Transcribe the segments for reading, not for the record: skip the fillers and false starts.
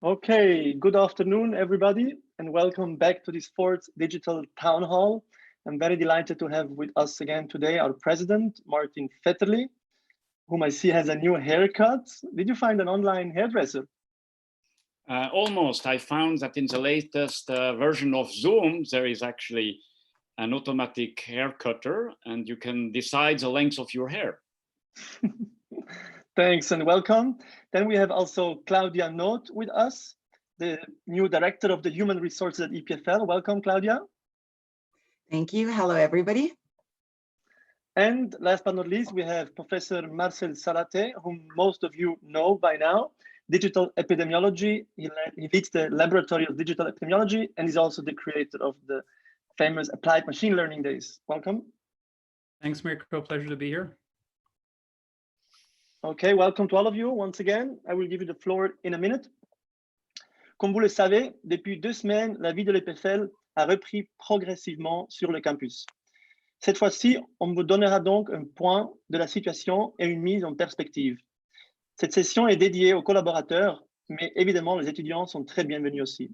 Okay, good afternoon, everybody, and welcome back to this fourth digital town hall. I'm very delighted to have with us again today our president, Martin Vetterli, whom I see has a new haircut. Did you find an online hairdresser? Almost. I found that in the latest version of Zoom, there is actually an automatic hair cutter, and you can decide the length of your hair. Thanks and welcome. Then we have also Claudia Noth with us, the new director of the human resources at EPFL. Welcome, Claudia. Thank you. Hello, everybody. And last but not least, we have Professor Marcel Salathé, whom most of you know by now, digital epidemiology. He leads the Laboratoire of Digital Epidemiology and is also the creator of the famous Applied Machine Learning Days. Welcome. Thanks, Mirko. Pleasure to be here. Okay, welcome to all of you once again. I will give you the floor in a minute. Comme vous le savez, depuis 2 semaines, la vie de l'EPFL a repris progressivement sur le campus. Cette fois-ci, on vous donnera donc un point de la situation et une mise en perspective. Cette session est dédiée aux collaborateurs, mais évidemment, les étudiants sont très bienvenus aussi.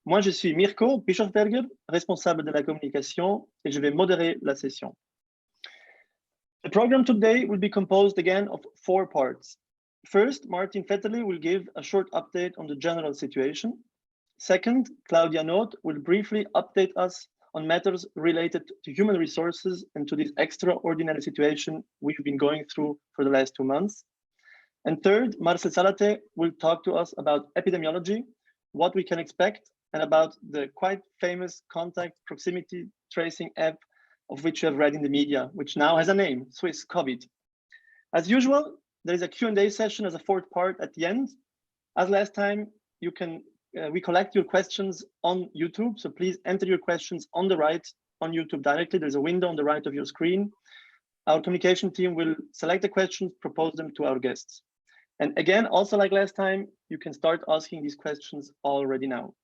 Moi, je suis Mirko Bischofberger, responsable de la communication, et je vais modérer la session. The program today will be composed again of 4 parts. First, Martin Vetterli will give a short update on the general situation. Second, Claudia Noth will briefly update us on matters related to human resources and to this extraordinary situation we've been going through for the last 2 months. And third, Marcel Salathé will talk to us about epidemiology, what we can expect, and about the quite famous contact proximity tracing app of which you have read in the media, which now has a name, Swiss COVID. As usual, there is a Q&A session as a 4th part at the end. As last time, you can we collect your questions on YouTube, so please enter your questions on the right on YouTube directly. There's a window on the right of your screen. Our communication team will select the questions, propose them to our guests. And again, also like last time, you can start asking these questions already now.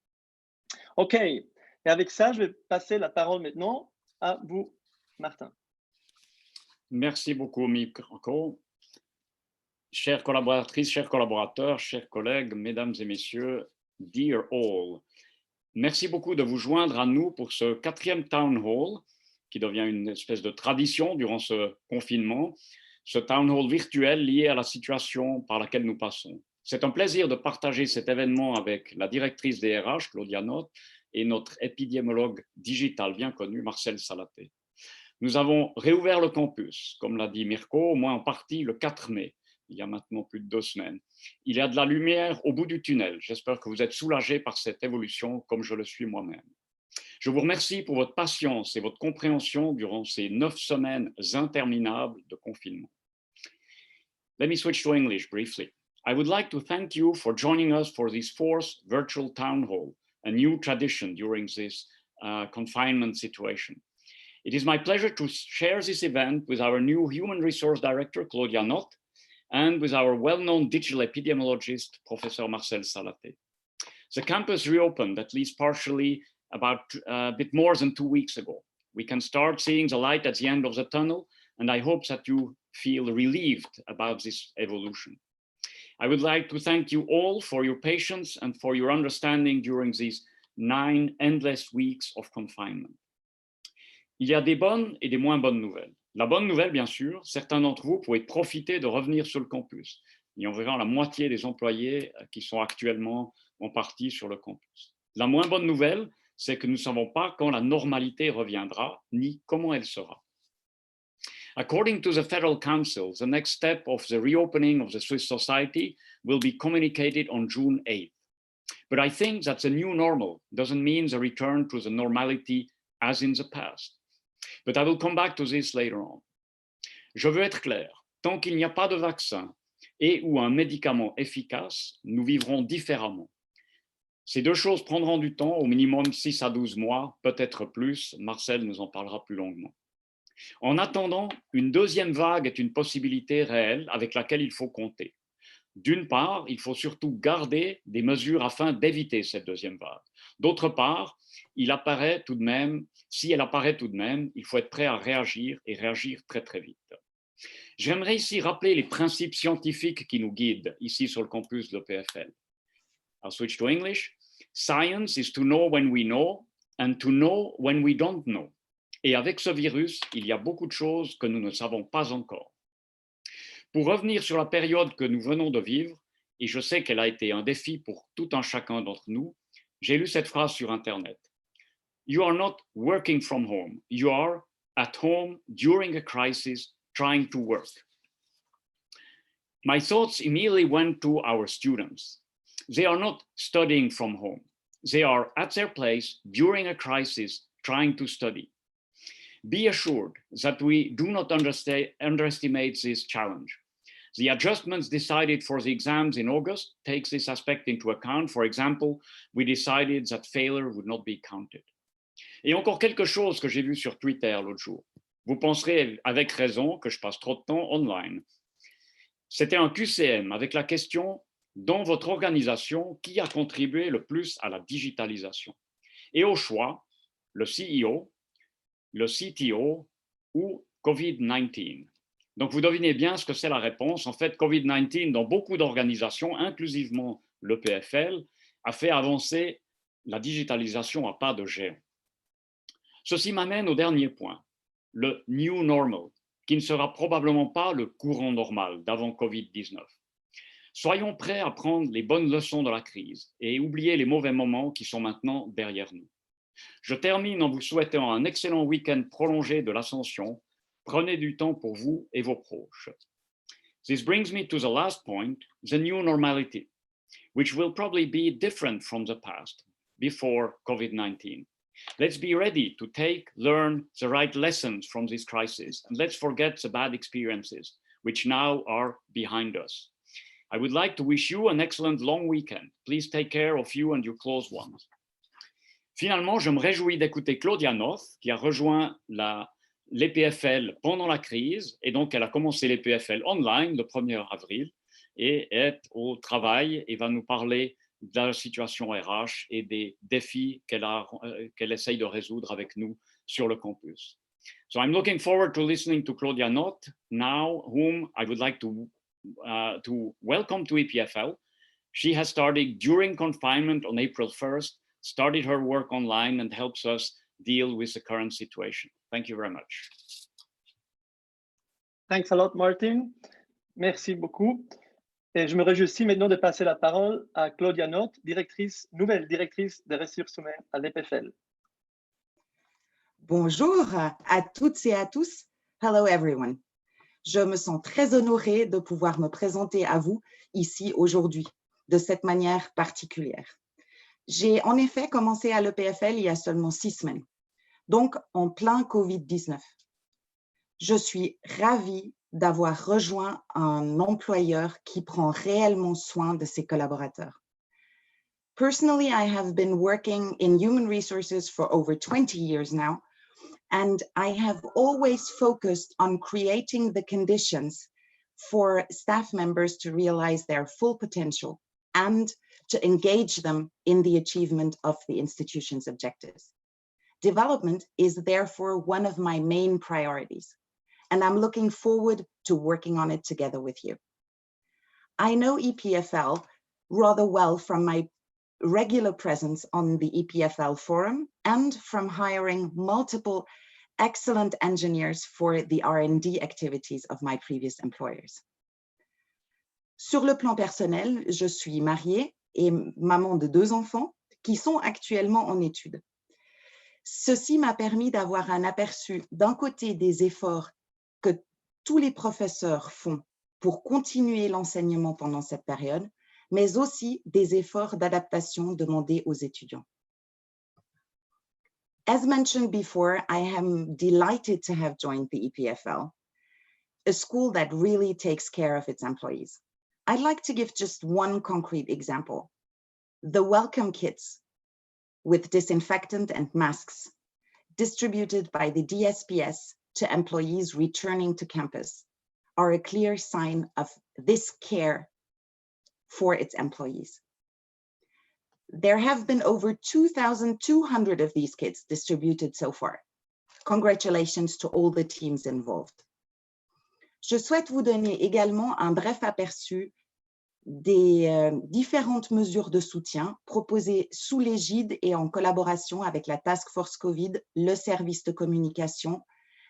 Okay, et avec ça, je vais passer la parole maintenant à vous, Martin. Merci beaucoup, Mirko. Chères collaboratrices, chers collaborateurs, chers collègues, mesdames et messieurs, dear all. Merci beaucoup de vous joindre à nous pour ce 4e Town Hall, qui devient une espèce de tradition durant ce confinement, ce Town Hall virtuel lié à la situation par laquelle nous passons. C'est un plaisir de partager cet événement avec la directrice des RH, Claudia Noth, et notre épidémiologue digital bien connu, Marcel Salathé. Nous avons réouvert le campus, comme l'a dit Mirko, au moins en partie le 4 mai, il y a maintenant plus de 2 semaines. Il y a de la lumière au bout du tunnel. J'espère que vous êtes soulagés par cette évolution, comme je le suis moi-même. Je vous remercie pour votre patience et votre compréhension durant ces 9 semaines interminables de confinement. Let me switch to English briefly. I would like to thank you for joining us for this 4th virtual town hall, a new tradition during this confinement situation. It is my pleasure to share this event with our new Human Resource Director, Claudia Noth, and with our well-known digital epidemiologist, Professor Marcel Salathé. The campus reopened, at least partially, about a bit more than 2 weeks ago. We can start seeing the light at the end of the tunnel, and I hope that you feel relieved about this evolution. I would like to thank you all for your patience and for your understanding during these 9 endless weeks of confinement. Il y a des bonnes et des moins bonnes nouvelles. La bonne nouvelle, bien sûr, certains d'entre vous pourraient profiter de revenir sur le campus. Il y a environ la moitié des employés qui sont actuellement en partie sur le campus. La moins bonne nouvelle, c'est que nous ne savons pas quand la normalité reviendra, ni comment elle sera. According to the Federal Council, the next step of the reopening of the Swiss society will be communicated on June 8th. But I think that the new normal doesn't mean the return to the normality as in the past. But I will come back to this later on. Je veux être clair, tant qu'il n'y a pas de vaccin et ou un médicament efficace, nous vivrons différemment. Ces 2 choses prendront du temps, au minimum 6 à 12 mois, peut-être plus. Marcel nous en parlera plus longuement. En attendant, une 2e vague est une possibilité réelle avec laquelle il faut compter. D'une part, il faut surtout garder des mesures afin d'éviter cette 2e vague. D'autre part, si elle apparaît tout de même, il faut être prêt à réagir et réagir très très vite. J'aimerais ici rappeler les principes scientifiques qui nous guident ici sur le campus de l'EPFL. I'll switch to English. Science is to know when we know and to know when we don't know. Et avec ce virus, il y a beaucoup de choses que nous ne savons pas encore. Pour revenir sur la période que nous venons de vivre, et je sais qu'elle a été un défi pour tout un chacun d'entre nous, j'ai lu cette phrase sur Internet. You are not working from home. You are at home during a crisis trying to work. My thoughts immediately went to our students. They are not studying from home. They are at their place during a crisis trying to study. Be assured that we do not underestimate this challenge. The adjustments decided for the exams in August takes this aspect into account. For example, we decided that failure would not be counted. Et encore quelque chose que j'ai vu sur Twitter l'autre jour. Vous penserez avec raison que je passe trop de temps online. C'était un QCM avec la question dans votre organisation qui a contribué le plus à la digitalisation. Et au choix, le CEO, le CTO ou COVID-19. Donc, vous devinez bien ce que c'est la réponse. En fait, COVID-19, dans beaucoup d'organisations, inclusivement l'EPFL, a fait avancer la digitalisation à pas de géant. Ceci m'amène au dernier point, le new normal, qui ne sera probablement pas le courant normal d'avant COVID-19. Soyons prêts à prendre les bonnes leçons de la crise et oublier les mauvais moments qui sont maintenant derrière nous. Je termine en vous souhaitant un excellent week-end prolongé de l'Ascension. Prenez du temps pour vous et vos proches. This brings me to the last point, the new normality, which will probably be different from the past, before COVID-19. Let's be ready to learn the right lessons from this crisis, and let's forget the bad experiences, which now are behind us. I would like to wish you an excellent long weekend. Please take care of you and your close ones. Finalement, je me réjouis d'écouter Claudia Noth, qui a rejoint l'EPFL pendant la crise, et donc elle a commencé l'EPFL online le 1er avril, et est au travail et va nous parler de la situation RH et des défis qu'elle essaye de résoudre avec nous sur le campus. So I'm looking forward to listening to Claudia Noth now, whom I would like to welcome to EPFL. She has started during confinement on April 1st, started her work online and helps us deal with the current situation. Thank you very much. Thanks a lot, Martin. Merci beaucoup. Et je me réjouis aussi maintenant de passer la parole à Claudia Noth, nouvelle directrice des ressources humaines à l'EPFL. Bonjour à toutes et à tous. Hello everyone. Je me sens très honorée de pouvoir me présenter à vous ici aujourd'hui de cette manière particulière. J'ai en effet commencé à l'EPFL il y a seulement 6 semaines, donc en plein Covid-19. Je suis ravie d'avoir rejoint un employeur qui prend réellement soin de ses collaborateurs. Personally, I have been working in human resources for over 20 years now, and I have always focused on creating the conditions for staff members to realize their full potential and to engage them in the achievement of the institution's objectives. Development is therefore one of my main priorities, and I'm looking forward to working on it together with you. I know EPFL rather well from my regular presence on the EPFL forum and from hiring multiple excellent engineers for the R&D activities of my previous employers. Sur le plan personnel, je suis mariée et maman de 2 enfants qui sont actuellement en études. Ceci m'a permis d'avoir un aperçu d'un côté des efforts que tous les professeurs font pour continuer l'enseignement pendant cette période, mais aussi des efforts d'adaptation demandés aux étudiants. As mentioned before, I am delighted to have joined the EPFL, a school that really takes care of its employees. I'd like to give just one concrete example. The welcome kits with disinfectant and masks distributed by the DSPS to employees returning to campus are a clear sign of this care for its employees. There have been over 2,200 of these kits distributed so far. Congratulations to all the teams involved. Je souhaite vous donner également un bref aperçu des différentes mesures de soutien proposées sous l'égide et en collaboration avec la Task Force Covid, le service de communication,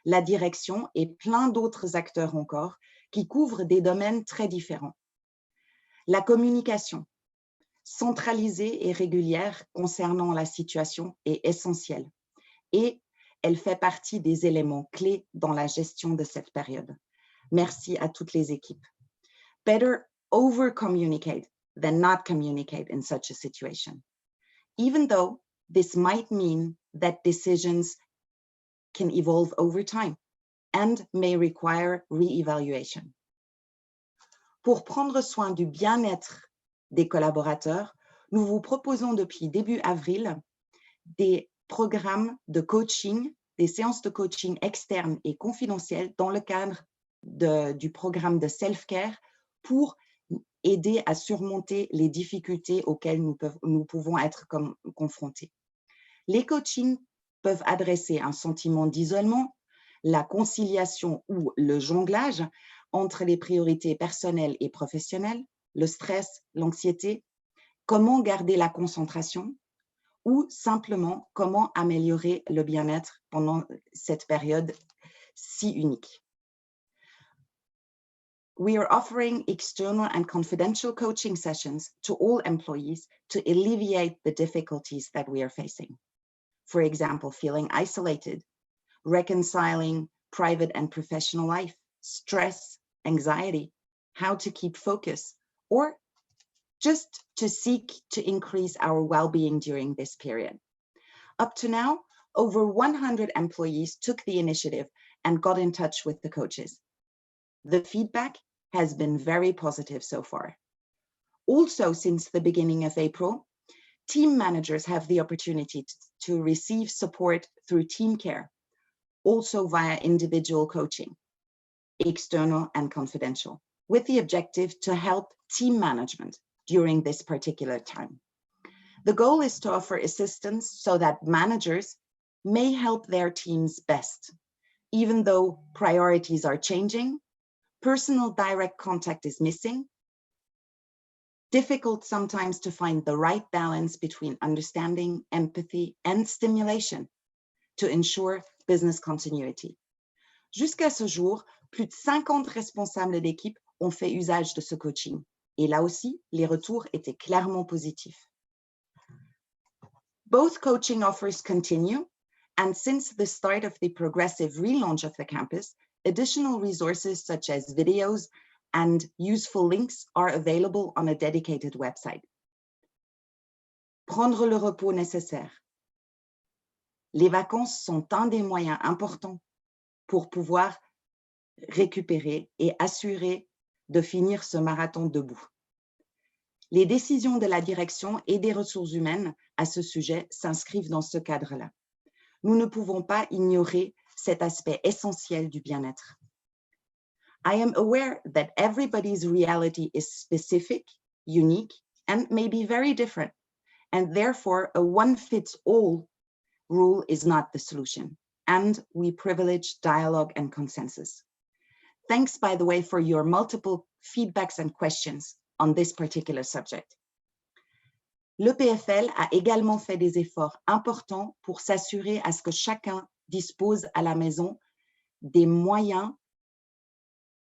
la direction et plein d'autres acteurs encore qui couvrent des domaines très différents. La communication centralisée et régulière concernant la situation est essentielle et elle fait partie des éléments clés dans la gestion de cette période. Merci à toutes les équipes. Better over-communicate than not communicate in such a situation, even though this might mean that decisions can evolve over time and may require re-evaluation. Pour prendre soin du bien-être des collaborateurs, nous vous proposons depuis début avril des programmes de coaching, des séances de coaching externes et confidentielles dans le cadre du programme de self-care pour aider à surmonter les difficultés auxquelles nous pouvons être confrontés. Les coachings peuvent adresser un sentiment d'isolement, la conciliation ou le jonglage entre les priorités personnelles et professionnelles, le stress, l'anxiété, comment garder la concentration ou simplement comment améliorer le bien-être pendant cette période si unique. We are offering external and confidential coaching sessions to all employees to alleviate the difficulties that we are facing. For example, feeling isolated, reconciling private and professional life, stress, anxiety, how to keep focus, or just to seek to increase our well-being during this period. Up to now, over 100 employees took the initiative and got in touch with the coaches. The feedback has been very positive so far. Also, since the beginning of April, team managers have the opportunity to receive support through team care, also via individual coaching, external and confidential, with the objective to help team management during this particular time. The goal is to offer assistance so that managers may help their teams best, even though priorities are changing, personal direct contact is missing, difficult sometimes to find the right balance between understanding, empathy, and stimulation to ensure business continuity. Jusqu'à ce jour, plus de 50 responsables d'équipe ont fait usage de ce coaching. Et là aussi, les retours étaient clairement positifs. Both coaching offers continue, and since the start of the progressive relaunch of the campus, additional resources such as videos and useful links are available on a dedicated website. Prendre le repos nécessaire. Les vacances sont un des moyens importants pour pouvoir récupérer et assurer de finir ce marathon debout. Les décisions de la direction et des ressources humaines à ce sujet s'inscrivent dans ce cadre-là. Nous ne pouvons pas ignorer cet aspect essentiel du bien-être. I am aware that everybody's reality is specific, unique, and may be very different, and therefore a one-fits-all rule is not the solution, and we privilege dialogue and consensus. Thanks, by the way, for your multiple feedbacks and questions on this particular subject. L'EPFL a également fait des efforts importants pour s'assurer à ce que chacun dispose à la maison des moyens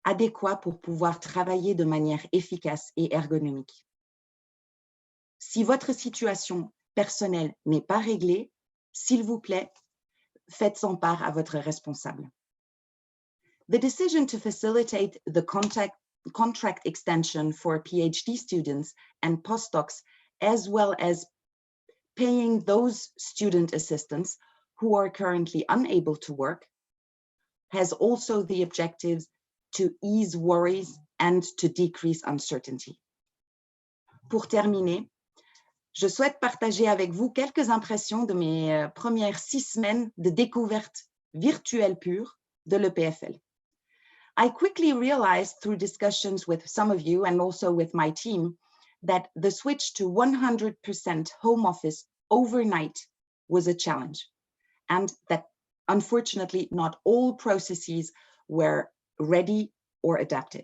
adéquats pour pouvoir travailler de manière efficace et ergonomique. Si votre situation personnelle n'est pas réglée, s'il vous plaît, faites-en part à votre responsable. The decision to facilitate the contract extension for PhD students and postdocs, as well as paying those student assistants who are currently unable to work, has also the objectives to ease worries and to decrease uncertainty. Pour terminer, je souhaite partager avec vous quelques impressions de mes premières 6 semaines de découverte virtuelle pure de l'EPFL. I quickly realized through discussions with some of you and also with my team that the switch to 100% home office overnight was a challenge, and that unfortunately not all processes were ready or adapted.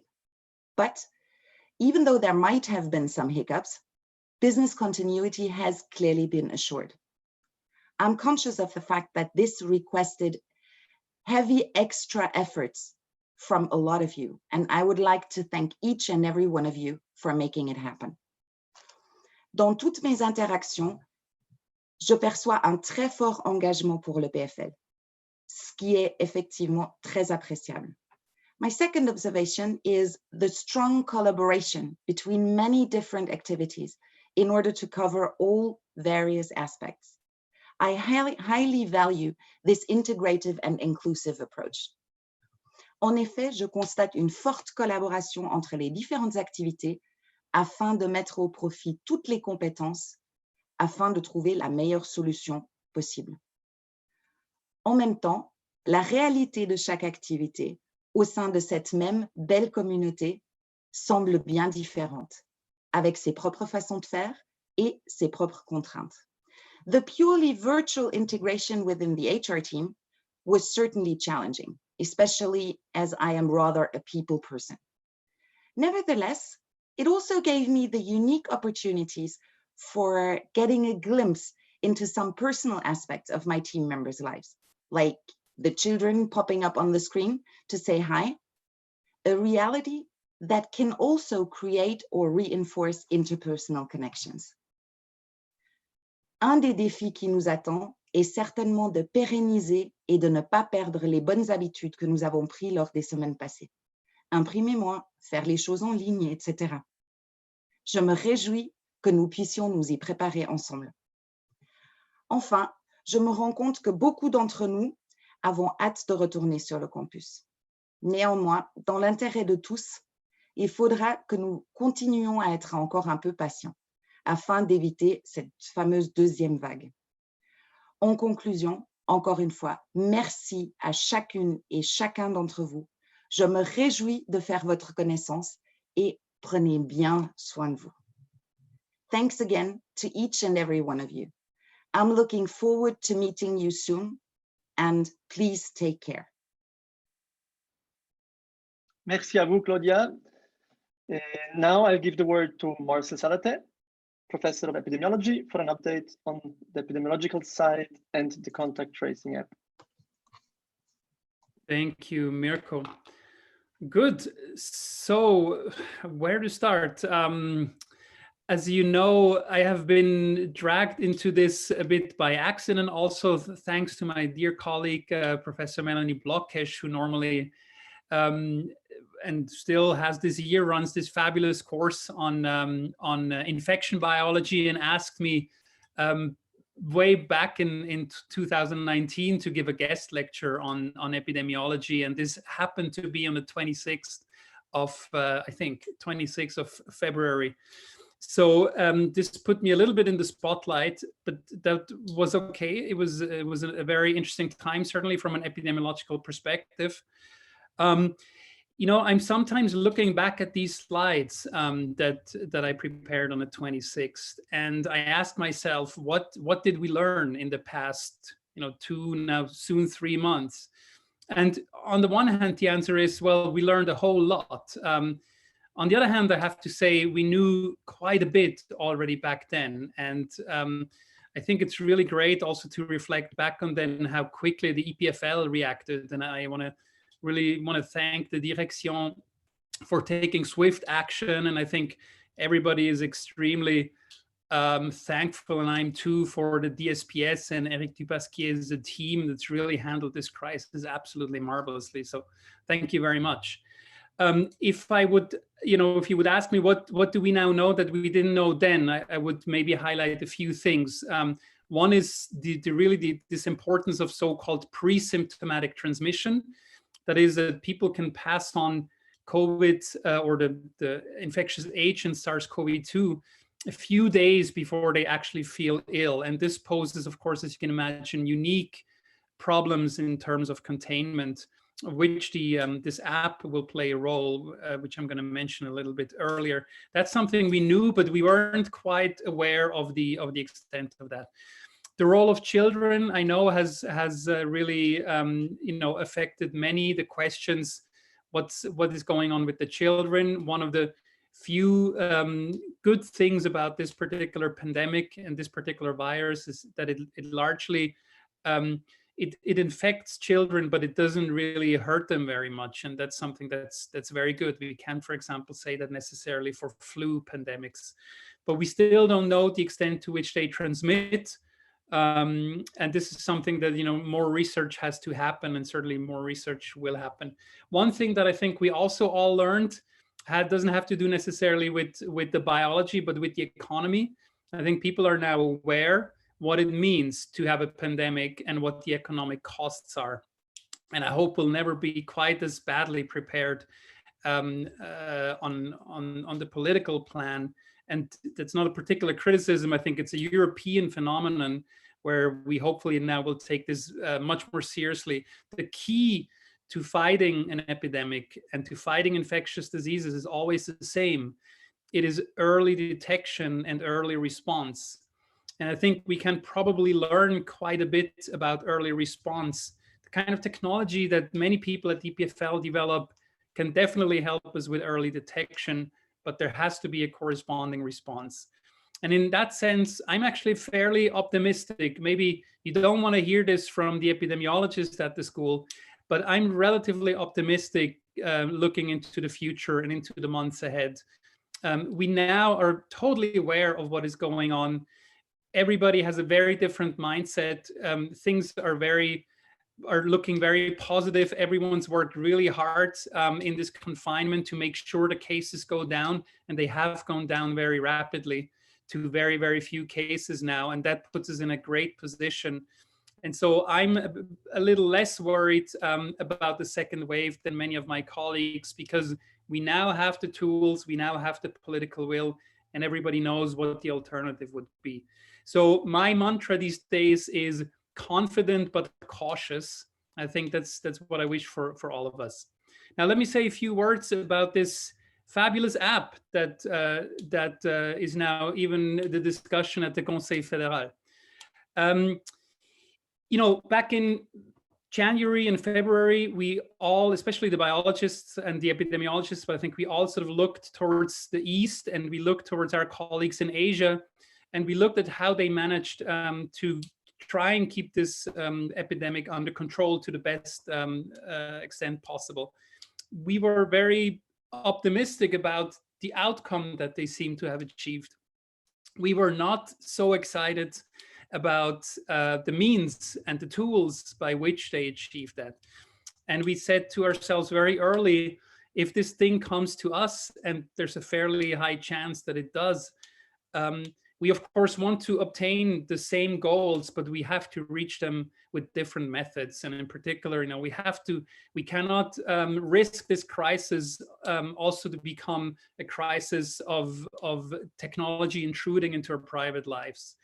But Even though there might have been some hiccups, business continuity has clearly been assured. I'm conscious of the fact that this requested heavy extra efforts from a lot of you, and I would like to thank each and every one of you for making it happen. Dans toutes mes interactions, je perçois un très fort engagement pour le PFL, ce qui est effectivement très appréciable. My second observation is the strong collaboration between many different activities in order to cover all various aspects. I highly value this integrative and inclusive approach. En effet, je constate une forte collaboration entre les différentes activités afin de mettre au profit toutes les compétences afin de trouver la meilleure solution possible. En même temps, la réalité de chaque activité au sein de cette même belle communauté semble bien différente, avec ses propres façons de faire et ses propres contraintes. The purely virtual integration within the HR team was certainly challenging, especially as I am rather a people person. Nevertheless, it also gave me the unique opportunities for getting a glimpse into some personal aspects of my team members' lives, like the children popping up on the screen to say hi, a reality that can also create or reinforce interpersonal connections. Un des défis qui nous attend est certainement de pérenniser et de ne pas perdre les bonnes habitudes que nous avons prises lors des semaines passées. Imprimer moins, faire les choses en ligne, etc. Je me réjouis que nous puissions nous y préparer ensemble. Enfin, je me rends compte que beaucoup d'entre nous avons hâte de retourner sur le campus. Néanmoins, dans l'intérêt de tous, il faudra que nous continuions à être encore un peu patients afin d'éviter cette fameuse deuxième vague. En conclusion, encore une fois, merci à chacune et chacun d'entre vous. Je me réjouis de faire votre connaissance et prenez bien soin de vous. Thanks again to each and every one of you. I'm looking forward to meeting you soon, and please take care. Merci à vous, Claudia. And now I'll give the word to Marcel Salathé, Professor of Epidemiology, for an update on the epidemiological side and the contact tracing app. Thank you, Mirko. Good. So where to start? As you know, I have been dragged into this a bit by accident, also thanks to my dear colleague, Professor Melanie Blockesch, who normally and still has this year runs this fabulous course on infection biology, and asked me way back in 2019 to give a guest lecture on epidemiology, and this happened to be on the 26th of I think 26th of February. So this put me a little bit in the spotlight, but that was okay. It was a very interesting time, certainly from an epidemiological perspective. You know, I'm sometimes looking back at these slides that I prepared on the 26th, and I asked myself, what did we learn in the past, 2, now soon 3 months? And on the one hand, the answer is, well, we learned a whole lot. On the other hand, I have to say we knew quite a bit already back then, and I think it's really great also to reflect back on then how quickly the EPFL reacted, and I really want to thank the direction for taking swift action, and I think everybody is extremely thankful, and I'm too, for the DSPS and Eric Dupasquier's team that's really handled this crisis absolutely marvelously. So thank you very much. If I would, if you would ask me what do we now know that we didn't know then, I would maybe highlight a few things. One is this importance of so-called pre-symptomatic transmission. That is, that people can pass on COVID or the infectious agent SARS-CoV-2 a few days before they actually feel ill. And this poses, of course, as you can imagine, unique problems in terms of containment, of which this app will play a role, which I'm going to mention a little bit earlier. That's something we knew, but we weren't quite aware of the extent of that. The role of children, I know, has really affected many. The questions, what is going on with the children? One of the few good things about this particular pandemic and this particular virus is that it largely it infects children, but it doesn't really hurt them very much, and that's something that's very good. We can't, for example, say that necessarily for flu pandemics, but we still don't know the extent to which they transmit. And this is something that, more research has to happen, and certainly more research will happen. One thing that I think we also all learned doesn't have to do necessarily with the biology, but with the economy. I think people are now aware what it means to have a pandemic and what the economic costs are. And I hope we'll never be quite as badly prepared on the political plan. And that's not a particular criticism. I think it's a European phenomenon where we hopefully now will take this much more seriously. The key to fighting an epidemic and to fighting infectious diseases is always the same. It is early detection and early response. And I think we can probably learn quite a bit about early response. The kind of technology that many people at EPFL develop can definitely help us with early detection, but there has to be a corresponding response. And in that sense, I'm actually fairly optimistic. Maybe you don't want to hear this from the epidemiologists at the school, but I'm relatively optimistic looking into the future and into the months ahead. We now are totally aware of what is going on. Everybody has a very different mindset. Things are looking very positive. Everyone's worked really hard in this confinement to make sure the cases go down, and they have gone down very rapidly to very, very few cases now, and that puts us in a great position. And so I'm a little less worried about the second wave than many of my colleagues, because we now have the tools, we now have the political will, and everybody knows what the alternative would be. So my mantra these days is confident but cautious. I think that's what I wish for all of us. Now, let me say a few words about this fabulous app that is now even the discussion at the Conseil Fédéral. Back in January and February, we all, especially the biologists and the epidemiologists, but I think we all sort of looked towards the East, and we looked towards our colleagues in Asia, and we looked at how they managed to try and keep this epidemic under control to the best extent possible. We were very optimistic about the outcome that they seem to have achieved. We were not so excited about the means and the tools by which they achieved that. And we said to ourselves very early, if this thing comes to us, and there's a fairly high chance that it does, we of course want to obtain the same goals, but we have to reach them with different methods. And in particular, we cannot risk this crisis also to become a crisis of technology intruding into our private lives.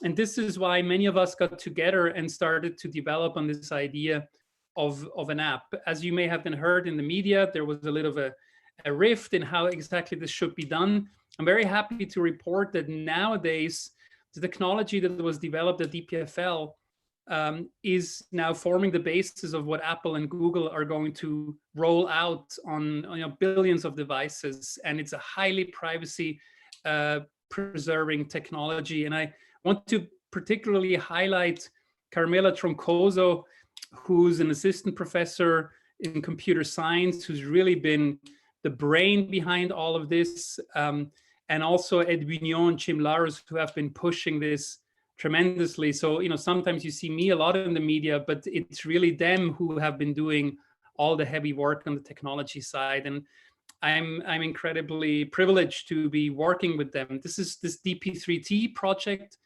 And this is why many of us got together and started to develop on this idea of an app. As you may have been heard in the media, there was a little of a rift in how exactly this should be done. I'm very happy to report that nowadays the technology that was developed at EPFL is now forming the basis of what Apple and Google are going to roll out on billions of devices, and it's a highly privacy preserving technology. And I want to particularly highlight Carmela Troncoso, who's an assistant professor in computer science, who's really been the brain behind all of this, and also Ed Bugnon and Jim Larus, who have been pushing this tremendously. So, sometimes you see me a lot in the media, but it's really them who have been doing all the heavy work on the technology side. And I'm incredibly privileged to be working with them. This is this DP3T project.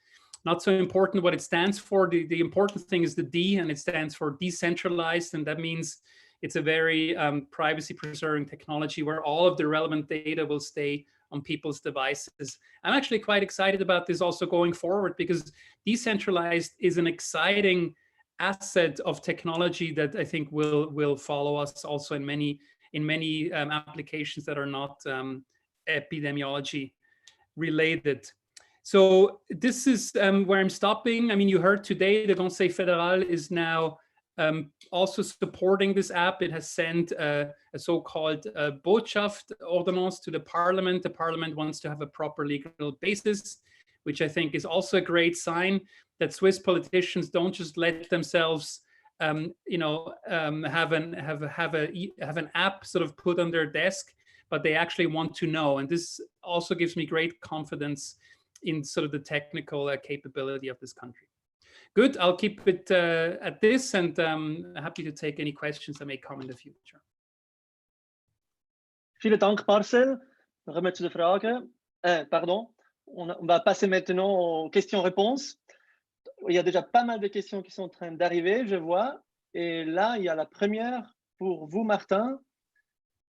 Not so important what it stands for. The important thing is the D, and it stands for decentralized, and that means it's a very privacy-preserving technology where all of the relevant data will stay on people's devices. I'm actually quite excited about this also going forward, because decentralized is an exciting asset of technology that I think will follow us also in many applications that are not epidemiology related. So this is where I'm stopping. I mean, you heard today the Conseil Fédéral is now Also supporting this app, it has sent a so-called Botschaftsordonnance to the Parliament. The Parliament wants to have a proper legal basis, which I think is also a great sign that Swiss politicians don't just let themselves, have an app sort of put on their desk, but they actually want to know. And this also gives me great confidence in sort of the technical capability of this country. Good, I'll keep it at this, and happy to take any questions that may come in the future. Vielen Dank, Marcel. On remet zu den Fragen. Pardon, on va passer maintenant aux questions-réponses. Il y a déjà pas mal de questions qui sont en train d'arriver, je vois. Et là, il y a la première pour vous, Martin.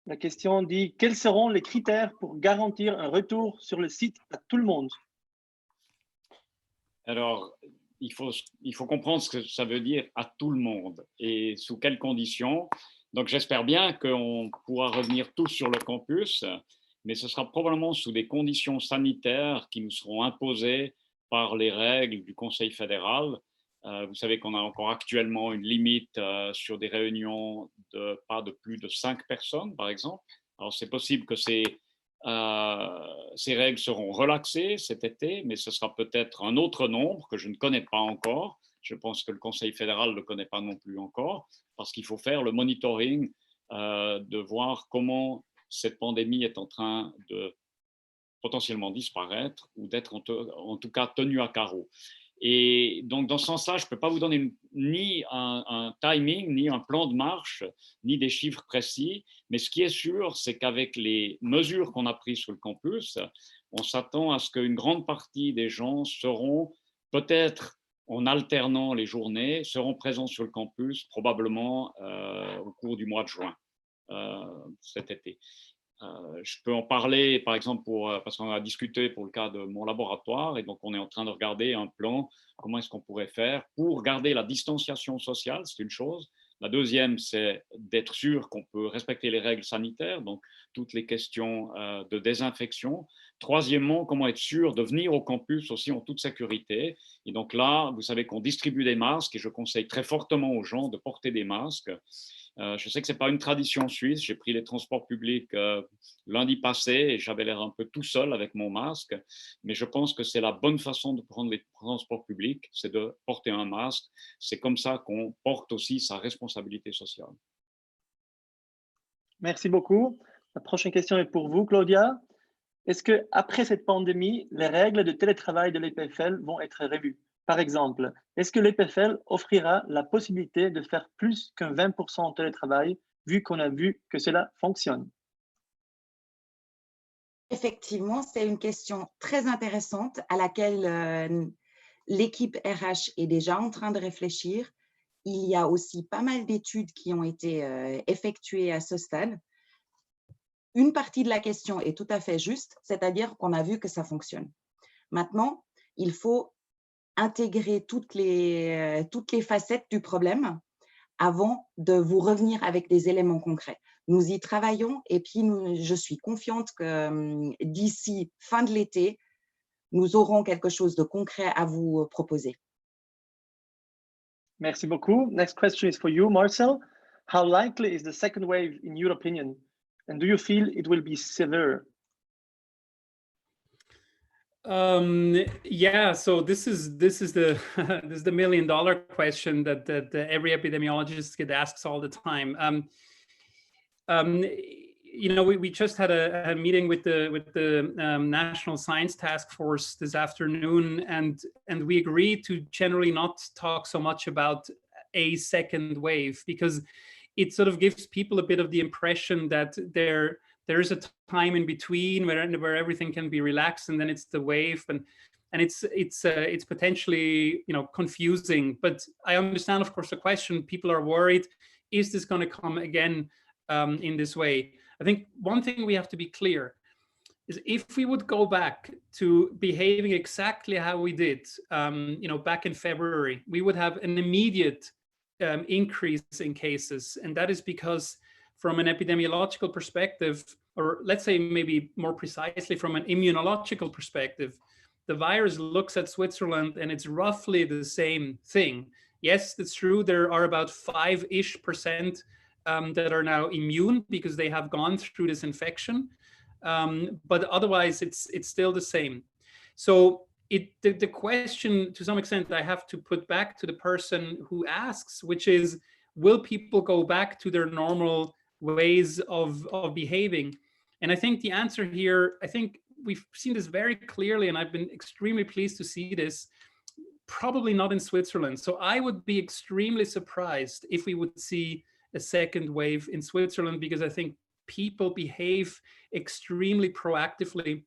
La question dit, quels seront les critères pour garantir un retour sur le site à tout le monde? Alors, il faut comprendre ce que ça veut dire à tout le monde et sous quelles conditions. Donc, j'espère bien qu'on pourra revenir tous sur le campus, mais ce sera probablement sous des conditions sanitaires qui nous seront imposées par les règles du Conseil fédéral. Vous savez qu'on a encore actuellement une limite sur des réunions de pas de plus de 5 personnes, par exemple. Alors, c'est possible que ces règles seront relaxées cet été, mais ce sera peut-être un autre nombre que je ne connais pas encore. Je pense que le Conseil fédéral ne le connaît pas non plus encore, parce qu'il faut faire le monitoring de voir comment cette pandémie est en train de potentiellement disparaître ou d'être en tout cas tenue à carreau. Et donc, dans ce sens-là, je ne peux pas vous donner ni un timing, ni un plan de marche, ni des chiffres précis. Mais ce qui est sûr, c'est qu'avec les mesures qu'on a prises sur le campus, on s'attend à ce qu'une grande partie des gens seront, peut-être en alternant les journées, seront présents sur le campus, probablement au cours du mois de juin cet été. Je peux en parler, par exemple, parce qu'on a discuté pour le cas de mon laboratoire, et donc on est en train de regarder un plan, comment est-ce qu'on pourrait faire pour garder la distanciation sociale, c'est une chose. La deuxième, c'est d'être sûr qu'on peut respecter les règles sanitaires, donc toutes les questions de désinfection. Troisièmement, comment être sûr de venir au campus aussi en toute sécurité. Et donc là, vous savez qu'on distribue des masques, et je conseille très fortement aux gens de porter des masques. Je sais que ce n'est pas une tradition suisse. J'ai pris les transports publics lundi passé et j'avais l'air un peu tout seul avec mon masque. Mais je pense que c'est la bonne façon de prendre les transports publics, c'est de porter un masque. C'est comme ça qu'on porte aussi sa responsabilité sociale. Merci beaucoup. La prochaine question est pour vous, Claudia. Est-ce qu'après cette pandémie, les règles de télétravail de l'EPFL vont être revues? Par exemple, est-ce que l'EPFL offrira la possibilité de faire plus qu'un 20% en télétravail, vu qu'on a vu que cela fonctionne? Effectivement, c'est une question très intéressante à laquelle l'équipe RH est déjà en train de réfléchir. Il y a aussi pas mal d'études qui ont été effectuées à ce stade. Une partie de la question est tout à fait juste, c'est-à-dire qu'on a vu que ça fonctionne. Maintenant, il faut intégrer toutes les facettes du problème avant de vous revenir avec des éléments concrets. Nous y travaillons et puis je suis confiante que d'ici fin de l'été, nous aurons quelque chose de concret à vous proposer. Merci beaucoup. Next question is for you, Marcel. How likely is the second wave in your opinion? And do you feel it will be severe? Yeah, so this is the this is the million-dollar question that every epidemiologist gets asked all the time. You know, we just had a meeting with the National Science Task Force this afternoon, and we agreed to generally not talk so much about a second wave, because it sort of gives people a bit of the impression that there is a time in between where everything can be relaxed, and then it's the wave, and it's potentially, you know, confusing. But I understand, of course, the question. People are worried: is this going to come again in this way? I think one thing we have to be clear is, if we would go back to behaving exactly how we did, you know, back in February, we would have an immediate increase in cases, and that is because, from an epidemiological perspective, or let's say maybe more precisely from an immunological perspective, the virus looks at Switzerland and it's roughly the same thing. Yes, that's true. There are about 5-ish% that are now immune because they have gone through this infection. But otherwise, it's still the same. So the question, to some extent, I have to put back to the person who asks, which is, will people go back to their normal ways of behaving? And I think the answer here, I think we've seen this very clearly, and I've been extremely pleased to see this, probably not in Switzerland. So I would be extremely surprised if we would see a second wave in Switzerland, because I think people behave extremely proactively.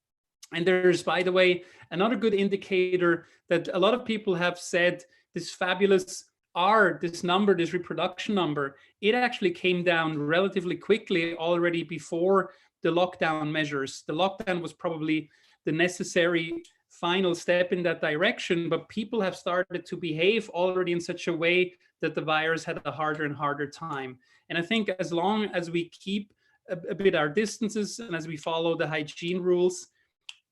And there's, by the way, another good indicator that a lot of people have said, this fabulous R, this number, this reproduction number, it actually came down relatively quickly already before the lockdown measures. The lockdown was probably the necessary final step in that direction, but people have started to behave already in such a way that the virus had a harder and harder time. And I think as long as we keep a bit our distances and as we follow the hygiene rules,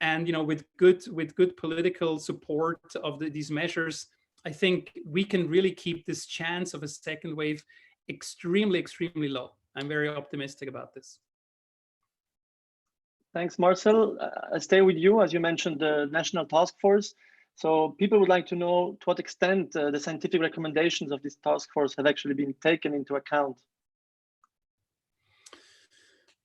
and with good political support of these measures, I think we can really keep this chance of a second wave extremely, extremely low. I'm very optimistic about this. Thanks, Marcel. I stay with you, as you mentioned the National Task Force. So people would like to know to what extent the scientific recommendations of this task force have actually been taken into account.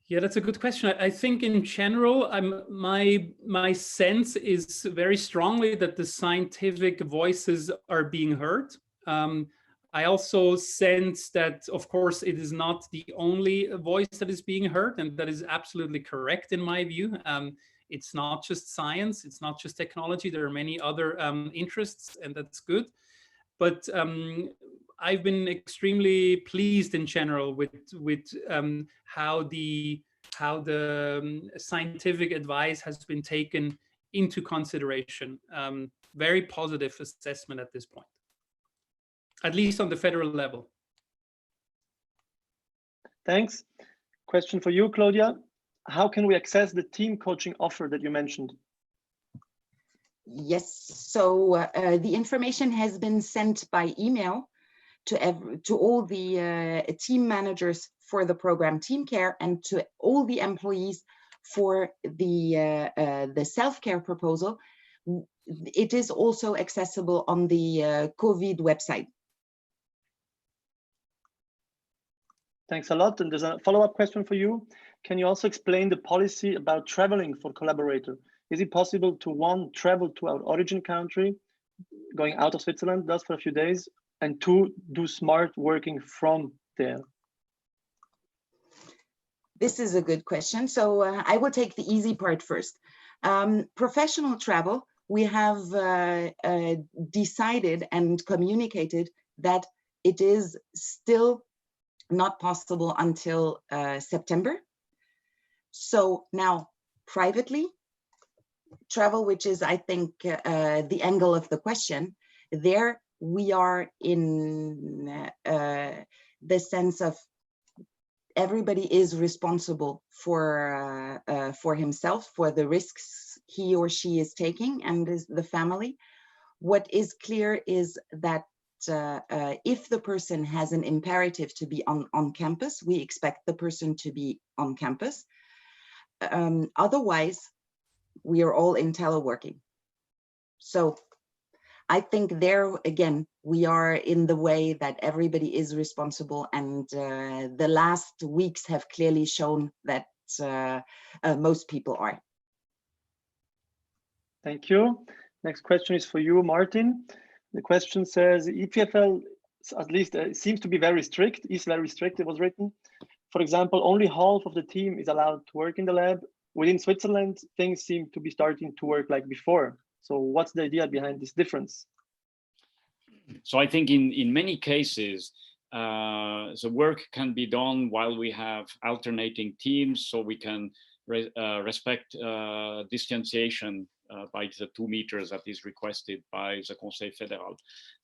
Yeah, that's a good question. I think in general, my sense is very strongly that the scientific voices are being heard. I also sense that, of course, it is not the only voice that is being heard, and that is absolutely correct in my view. It's not just science, it's not just technology. There are many other interests, and that's good. But I've been extremely pleased in general with how the scientific advice has been taken into consideration. Very positive assessment at this point, at least on the federal level. Thanks. Question for you, Claudia. How can we access the team coaching offer that you mentioned? Yes, so the information has been sent by email to all the team managers for the program Team Care and to all the employees for the self-care proposal. It is also accessible on the COVID website. Thanks a lot. And there's a follow-up question for you. Can you also explain the policy about traveling for collaborator? Is it possible to, one, travel to our origin country, going out of Switzerland, thus for a few days, and two, do smart working from there? This is a good question. So I will take the easy part first. Professional travel, we have decided and communicated that it is still not possible until September. So now privately, travel, which is, I think, the angle of the question, there we are in the sense of everybody is responsible for himself, for the risks he or she is taking, and is the family. What is clear is that if the person has an imperative to be on campus, we expect the person to be on campus. Otherwise, we are all in teleworking. So I think there, again, we are in the way that everybody is responsible, and the last weeks have clearly shown that most people are. Thank you. Next question is for you, Martin. The question says, EPFL, at least seems to be very strict, is very strict, it was written. For example, only half of the team is allowed to work in the lab. Within Switzerland, things seem to be starting to work like before. So what's the idea behind this difference? So I think in many cases, the work can be done while we have alternating teams, so we can respect distanciation by the 2 meters that is requested by the Conseil Fédéral.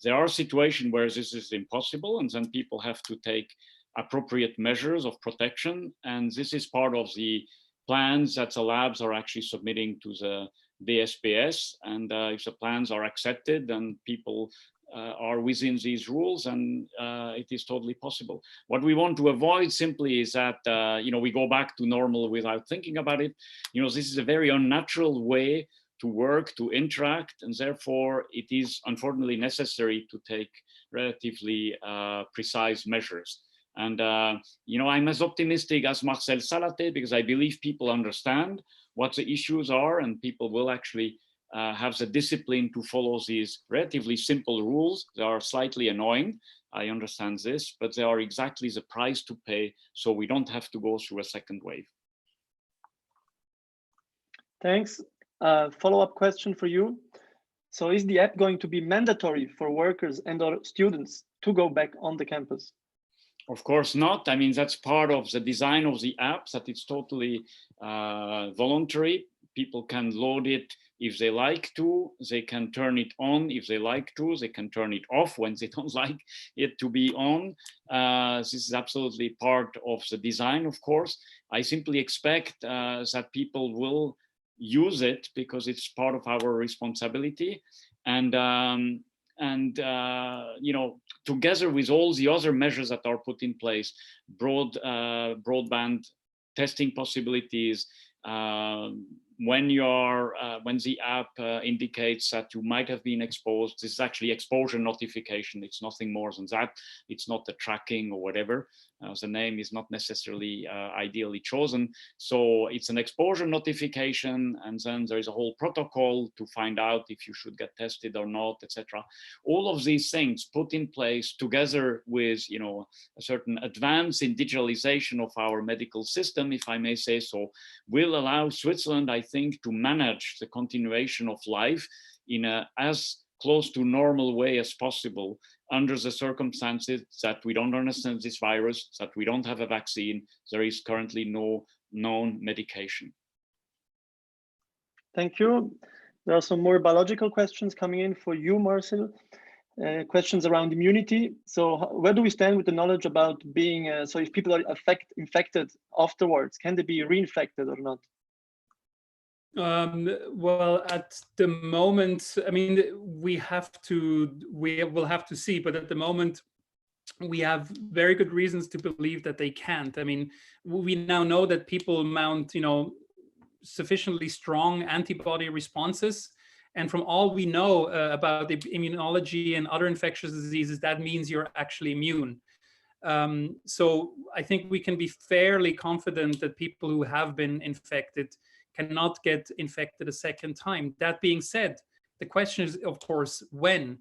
There are situations where this is impossible, and then people have to take appropriate measures of protection. And this is part of the plans that the labs are actually submitting to the DSPS. And if the plans are accepted, then people are within these rules, and it is totally possible. What we want to avoid simply is that we go back to normal without thinking about it. This is a very unnatural way to work, to interact, and therefore it is unfortunately necessary to take relatively precise measures. And I'm as optimistic as Marcel Salathé, because I believe people understand what the issues are, and people will actually have the discipline to follow these relatively simple rules. They are slightly annoying, I understand this, but they are exactly the price to pay, so we don't have to go through a second wave. Thanks. Follow-up question for you. So is the app going to be mandatory for workers and or students to go back on the campus? Of course not. I mean, that's part of the design of the app, that it's totally voluntary. People can load it if they like to, they can turn it on if they like to, they can turn it off when they don't like it to be on. This is absolutely part of the design, of course. I simply expect that people will use it because it's part of our responsibility. And together with all the other measures that are put in place, broadband testing possibilities, when the app indicates that you might have been exposed, this is actually exposure notification. It's nothing more than that. It's not the tracking or whatever. The name is not necessarily ideally chosen. So it's an exposure notification, and then there is a whole protocol to find out if you should get tested or not, etc. All of these things put in place together with a certain advance in digitalization of our medical system, if I may say so, will allow Switzerland, I think, to manage the continuation of life in a as close to normal way as possible under the circumstances that we don't understand this virus, that we don't have a vaccine, there is currently no known medication. Thank you. There are some more biological questions coming in for you, Marcel. Questions around immunity. So where do we stand with the knowledge about being, so if people are infected afterwards, can they be reinfected or not? Well, at the moment, I mean, we will have to see, but at the moment, we have very good reasons to believe that they can't. I mean, we now know that people mount, sufficiently strong antibody responses. And from all we know about the immunology and other infectious diseases, that means you're actually immune. So I think we can be fairly confident that people who have been infected cannot get infected a second time. That being said, the question is, of course, when?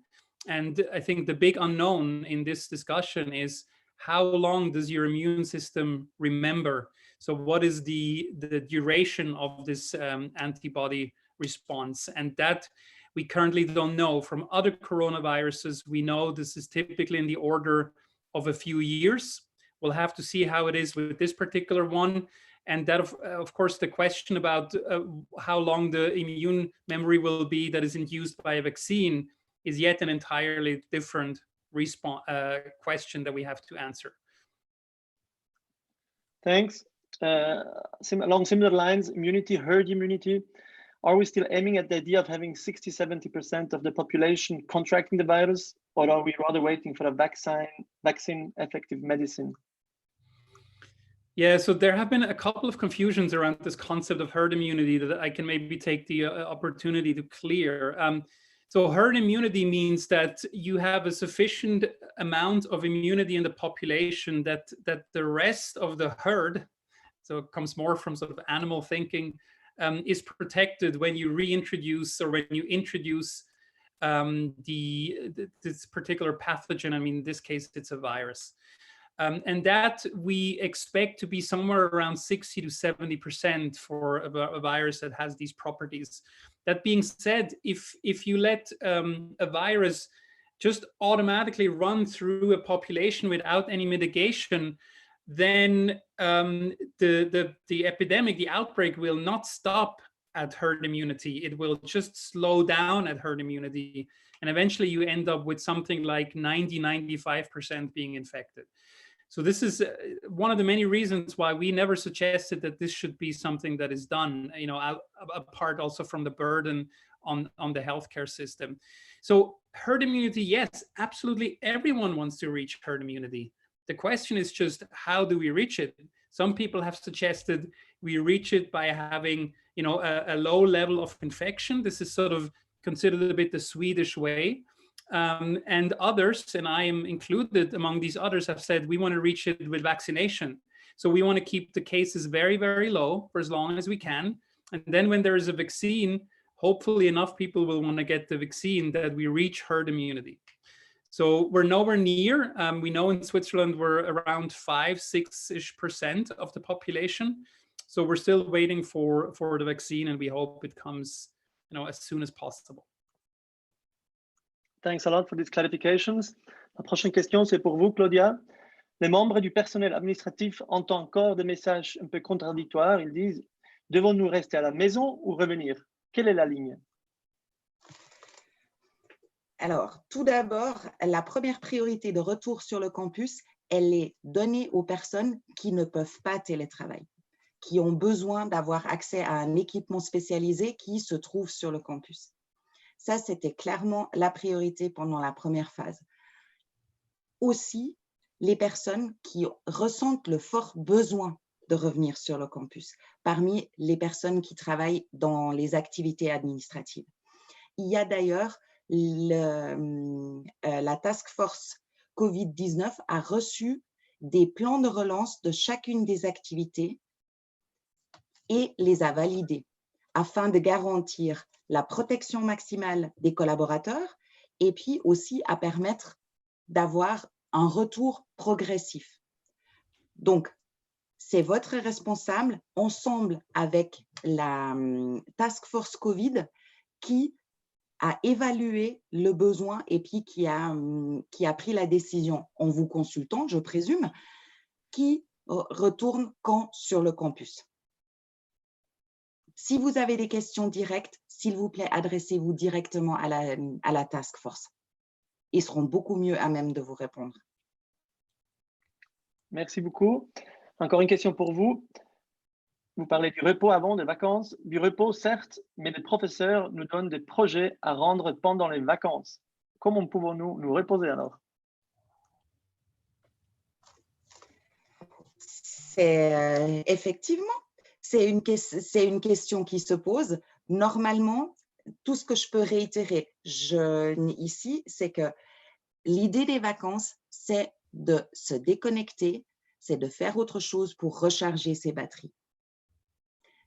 And I think the big unknown in this discussion is how long does your immune system remember? So what is the duration of this antibody response? And that we currently don't know. From other coronaviruses, we know this is typically in the order of a few years. We'll have to see how it is with this particular one. And that, of course, the question about how long the immune memory will be that is induced by a vaccine is yet an entirely different question that we have to answer. Thanks. Along similar lines, immunity, herd immunity, are we still aiming at the idea of having 60–70% of the population contracting the virus, or are we rather waiting for a vaccine effective medicine? Yeah, so there have been a couple of confusions around this concept of herd immunity that I can maybe take the opportunity to clear. So herd immunity means that you have a sufficient amount of immunity in the population that the rest of the herd, so it comes more from sort of animal thinking, is protected when you reintroduce or when you introduce this particular pathogen. I mean, in this case, it's a virus. And that we expect to be somewhere around 60–70% for a virus that has these properties. That being said, if you let a virus just automatically run through a population without any mitigation, then the epidemic, the outbreak will not stop at herd immunity. It will just slow down at herd immunity. And eventually you end up with something like 90–95% being infected. So this is one of the many reasons why we never suggested that this should be something that is done, apart also from the burden on the healthcare system. So herd immunity, yes, absolutely everyone wants to reach herd immunity. The question is just, how do we reach it? Some people have suggested we reach it by having, you know, a low level of infection. This is sort of considered a bit the Swedish way. And others, and I am included among these others, have said we want to reach it with vaccination. So we want to keep the cases very, very low for as long as we can. And then when there is a vaccine, hopefully enough people will want to get the vaccine that we reach herd immunity. So we're nowhere near. We know in Switzerland we're around 5–6% of the population. So we're still waiting for the vaccine, and we hope it comes, you know, as soon as possible. Thanks a lot for these clarifications. La prochaine question, c'est pour vous, Claudia. Les membres du personnel administratif entendent encore des messages un peu contradictoires. Ils disent, devons-nous rester à la maison ou revenir? Quelle est la ligne? Alors, tout d'abord, la première priorité de retour sur le campus, elle est donnée aux personnes qui ne peuvent pas télétravailler, qui ont besoin d'avoir accès à un équipement spécialisé qui se trouve sur le campus. Ça, c'était clairement la priorité pendant la première phase. Aussi, les personnes qui ressentent le fort besoin de revenir sur le campus, parmi les personnes qui travaillent dans les activités administratives. Il y a d'ailleurs la task force Covid-19 a reçu des plans de relance de chacune des activités et les a validés afin de garantir la protection maximale des collaborateurs et puis aussi à permettre d'avoir un retour progressif. Donc, c'est votre responsable, ensemble avec la task force Covid, qui a évalué le besoin et puis qui a pris la décision en vous consultant, je présume, qui retourne quand sur le campus. Si vous avez des questions directes, s'il vous plaît, adressez-vous directement à la task force. Ils seront beaucoup mieux à même de vous répondre. Merci beaucoup. Encore une question pour vous. Vous parlez du repos avant des vacances. Du repos, certes, mais les professeurs nous donnent des projets à rendre pendant les vacances. Comment pouvons-nous nous reposer alors? Effectivement, c'est une question qui se pose. Normalement, tout ce que je peux réitérer ici, c'est que l'idée des vacances, c'est de se déconnecter, c'est de faire autre chose pour recharger ses batteries.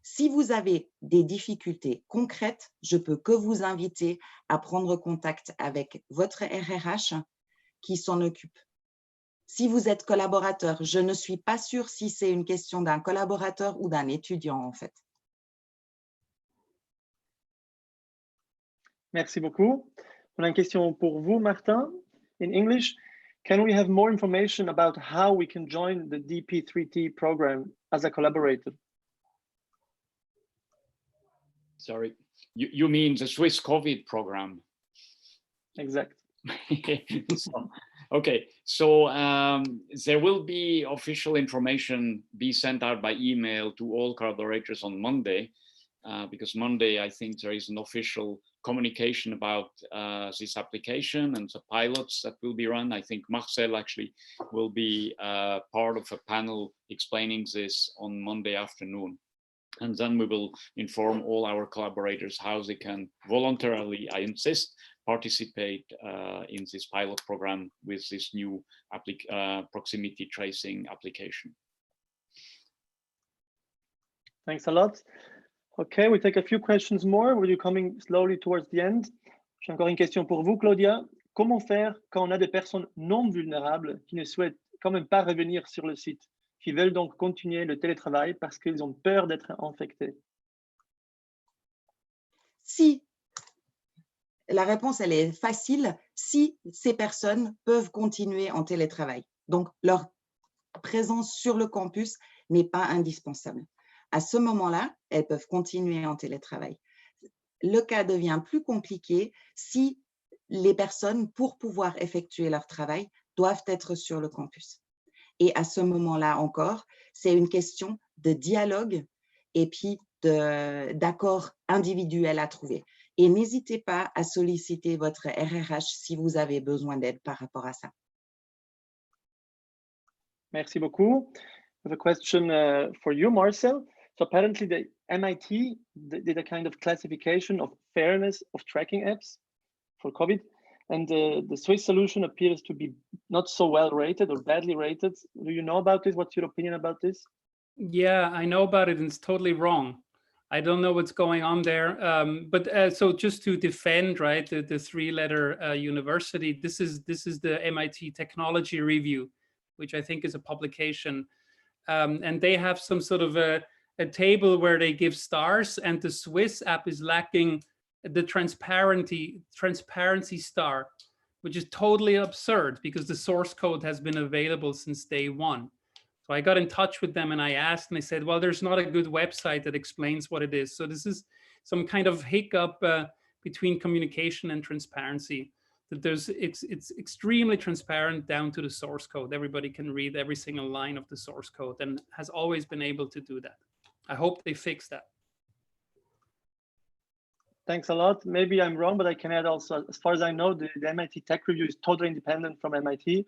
Si vous avez des difficultés concrètes, je peux que vous inviter à prendre contact avec votre RRH qui s'en occupe. Si vous êtes collaborateur, je ne suis pas sûre si c'est une question d'un collaborateur ou d'un étudiant en fait. Merci beaucoup. On a une question pour vous, Martin. In English, can we have more information about how we can join the DP3T program as a collaborator? Sorry, you mean the Swiss COVID program? Exact. Okay, so there will be official information be sent out by email to all collaborators on Monday, because Monday, I think there is an official communication about this application and the pilots that will be run. I think Marcel actually will be part of a panel explaining this on Monday afternoon. And then we will inform all our collaborators how they can voluntarily, I insist, participate in this pilot program with this new proximity tracing application. Thanks a lot. Okay, we take a few questions more. We're coming slowly towards the end. J'ai encore une question pour vous, Claudia. Comment faire quand on a des personnes non vulnérables qui ne souhaitent quand même pas revenir sur le site, qui veulent donc continuer le télétravail parce qu'ils ont peur d'être infectés? Si, la réponse, elle est facile, si ces personnes peuvent continuer en télétravail. Donc, leur présence sur le campus n'est pas indispensable. À ce moment-là, elles peuvent continuer en télétravail. Le cas devient plus compliqué si les personnes, pour pouvoir effectuer leur travail, doivent être sur le campus. Et à ce moment-là encore, c'est une question de dialogue et puis d'accord individuel à trouver. Et n'hésitez pas à solliciter votre RRH si vous avez besoin d'aide par rapport à ça. Merci beaucoup. I have a question for you, Marcel. So apparently the MIT did a kind of classification of fairness of tracking apps for COVID. And the Swiss solution appears to be not so well rated or badly rated. Do you know about this? What's your opinion about this? Yeah, I know about it, and it's totally wrong. I don't know what's going on there. But so just to defend, right, the three-letter university, this is the MIT Technology Review, which I think is a publication. And they have some sort of a table where they give stars, and the Swiss app is lacking the transparency star, which is totally absurd because the source code has been available since day one. So I got in touch with them and I asked, and they said, well, there's not a good website that explains what it is. So this is some kind of hiccup between communication and transparency. That it's extremely transparent down to the source code. Everybody can read every single line of the source code and has always been able to do that. I hope they fix that. Thanks a lot. Maybe I'm wrong, but I can add also, as far as I know, the MIT Tech Review is totally independent from MIT.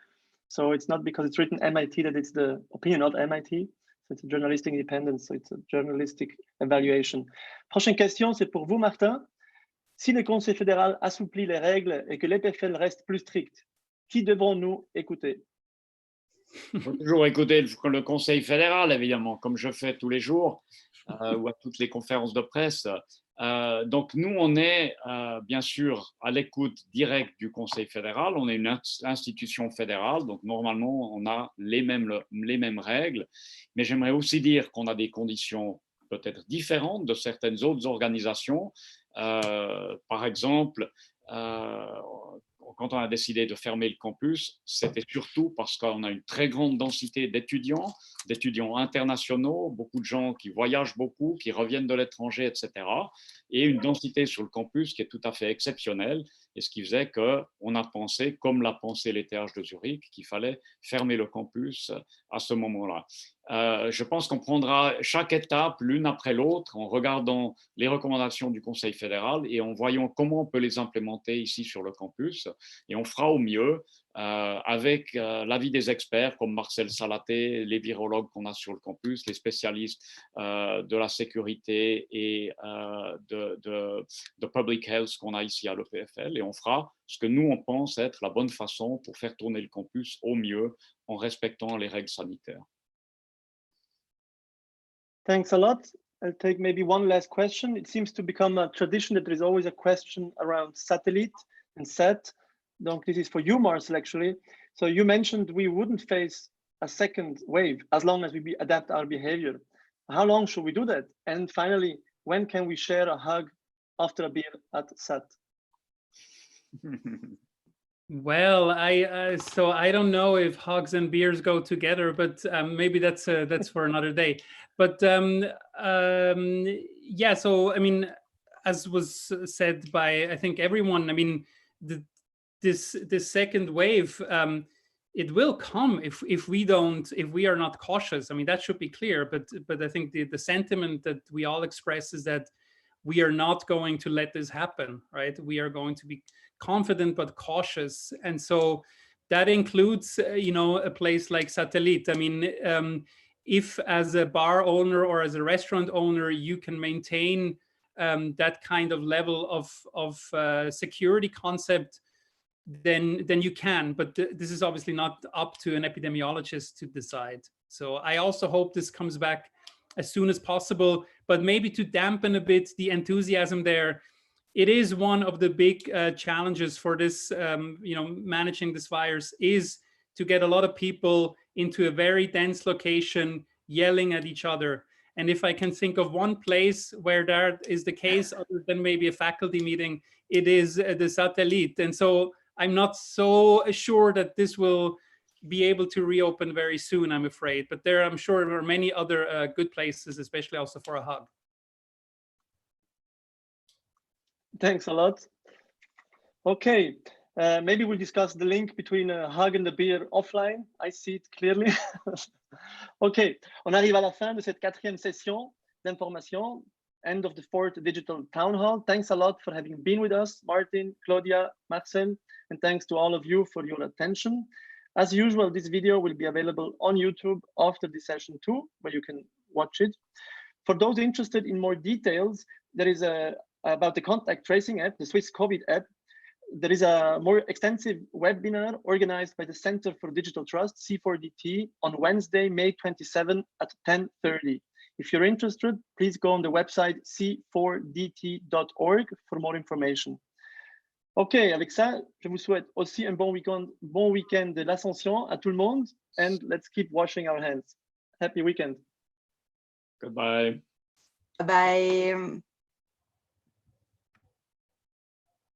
So it's not because it's written MIT that it's the opinion of MIT. So it's a journalistic independence. So it's a journalistic evaluation. Prochaine question, c'est pour vous, Martin. Si le Conseil fédéral assouplit les règles et que l'EPFL reste plus strict, qui devrons-nous écouter? Il faut toujours écouter le Conseil fédéral, évidemment, comme je fais tous les jours ou à toutes les conférences de presse. Donc, nous, on est bien sûr à l'écoute directe du Conseil fédéral. On est une institution fédérale, donc normalement, on a les mêmes règles. Mais j'aimerais aussi dire qu'on a des conditions peut-être différentes de certaines autres organisations. Par exemple, quand on a décidé de fermer le campus, c'était surtout parce qu'on a une très grande densité d'étudiants internationaux, beaucoup de gens qui voyagent beaucoup, qui reviennent de l'étranger, etc. Et une densité sur le campus qui est tout à fait exceptionnelle, et ce qui faisait qu'on a pensé, comme l'a pensé l'ETH de Zurich, qu'il fallait fermer le campus à ce moment-là. Je pense qu'on prendra chaque étape l'une après l'autre en regardant les recommandations du Conseil fédéral et en voyant comment on peut les implémenter ici sur le campus. Et on fera au mieux avec l'avis des experts comme Marcel Salathé, les virologues qu'on a sur le campus, les spécialistes de la sécurité et de public health qu'on a ici à l'EPFL. Et on fera ce que nous, on pense être la bonne façon pour faire tourner le campus au mieux en respectant les règles sanitaires. Thanks a lot. I'll take maybe one last question. It seems to become a tradition that there is always a question around satellite and SAT. Donc, this is for you, Marcel, actually. So you mentioned we wouldn't face a second wave as long as we adapt our behavior. How long should we do that? And finally, when can we share a hug after a beer at SAT? Well, so I don't know if hugs and beers go together, but maybe that's for another day. But yeah, so I mean, as was said by I think everyone, I mean, this second wave, it will come if we are not cautious. I mean, that should be clear. But I think the sentiment that we all express is that we are not going to let this happen, right? We are going to be confident but cautious, and so that includes a place like Satellite. I mean, if as a bar owner or as a restaurant owner you can maintain that kind of level of security concept, then you can. But this is obviously not up to an epidemiologist to decide. So I also hope this comes back as soon as possible, but maybe to dampen a bit the enthusiasm there. It is one of the big challenges for this, managing this virus, is to get a lot of people into a very dense location yelling at each other. And if I can think of one place where that is the case, other than maybe a faculty meeting, it is the Satellite. And so I'm not so sure that this will be able to reopen very soon, I'm afraid. But I'm sure there are many other good places, especially also for a hug. Thanks a lot. Okay, maybe we'll discuss the link between a hug and the beer offline. I see it clearly. Ok, on arrive à la fin de cette 4e session d'information. end of the 4th digital town hall. Thanks a lot for having been with us, Martin, Claudia, Marcel, and thanks to all of you for your attention. As usual, this video will be available on YouTube after this session too, where you can watch it. For those interested in more details, there is about the contact tracing app, the Swiss COVID app. There is a more extensive webinar organized by the Center for Digital Trust, C4DT, on Wednesday, May 27 at 10:30. If you're interested, please go on the website c4dt.org for more information. Ok, avec ça, je vous souhaite aussi un bon week-end de l'Ascension à tout le monde, and let's keep washing our hands. Happy weekend. Goodbye. Bye.